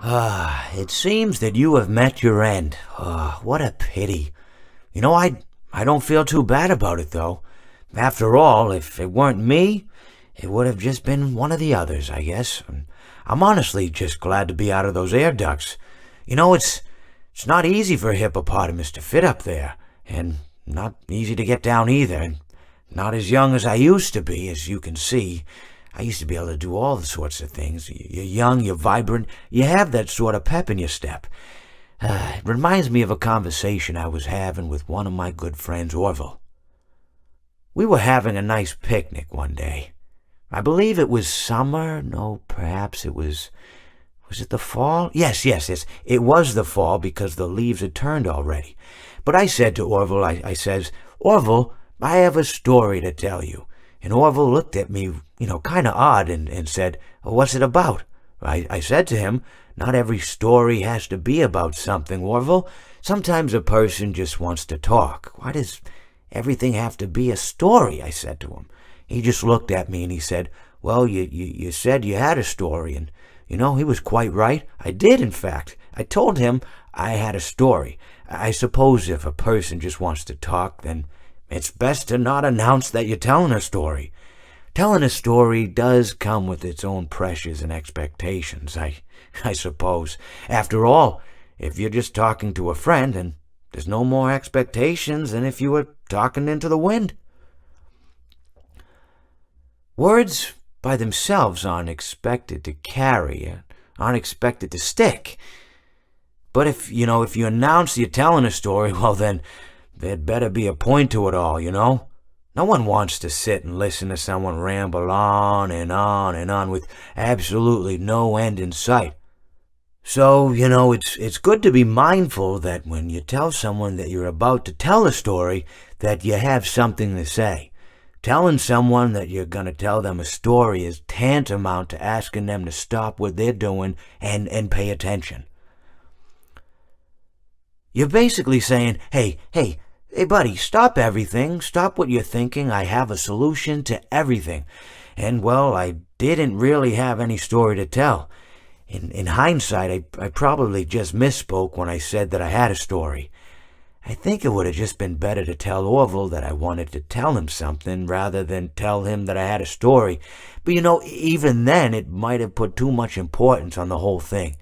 It seems that you have met your end. What a pity. I don't feel too bad about it, though. After all, if it weren't me, it would have just been one of the others, I guess. I'm honestly just glad to be out of those air ducts. It's not easy for a hippopotamus to fit up there, and not easy to get down either, and not as young as I used to be, as you can see. I used to be able to do all sorts of things. You're young, you're vibrant, you have that sort of pep in your step. It reminds me of a conversation I was having with one of my good friends, Orville. We were having a nice picnic one day. I believe it was summer. No, perhaps it was... Was it the fall? Yes. It was the fall because the leaves had turned already. But I said to Orville, I says, Orville, I have a story to tell you. And Orville looked at me, kind of odd and said, what's it about? I said to him, not every story has to be about something, Orville. Sometimes a person just wants to talk. Why does everything have to be a story? I said to him. He just looked at me and he said, well, you said you had a story. And, he was quite right. I did, in fact. I told him I had a story. I suppose if a person just wants to talk, then it's best to not announce that you're telling a story. Telling a story does come with its own pressures and expectations, I suppose. After all, if you're just talking to a friend, then there's no more expectations than if you were talking into the wind. Words by themselves aren't expected to carry, aren't expected to stick. But if you announce you're telling a story, well then, there'd better be a point to it all, No one wants to sit and listen to someone ramble on and on and on with absolutely no end in sight. So, it's good to be mindful that when you tell someone that you're about to tell a story, that you have something to say. Telling someone that you're going to tell them a story is tantamount to asking them to stop what they're doing and pay attention. You're basically saying, hey, buddy, stop everything. Stop what you're thinking. I have a solution to everything. And, well, I didn't really have any story to tell. In hindsight, I probably just misspoke when I said that I had a story. I think it would have just been better to tell Orville that I wanted to tell him something rather than tell him that I had a story. But, even then, it might have put too much importance on the whole thing.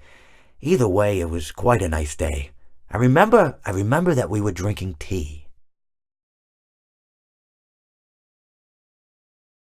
Either way, it was quite a nice day. I remember that we were drinking tea.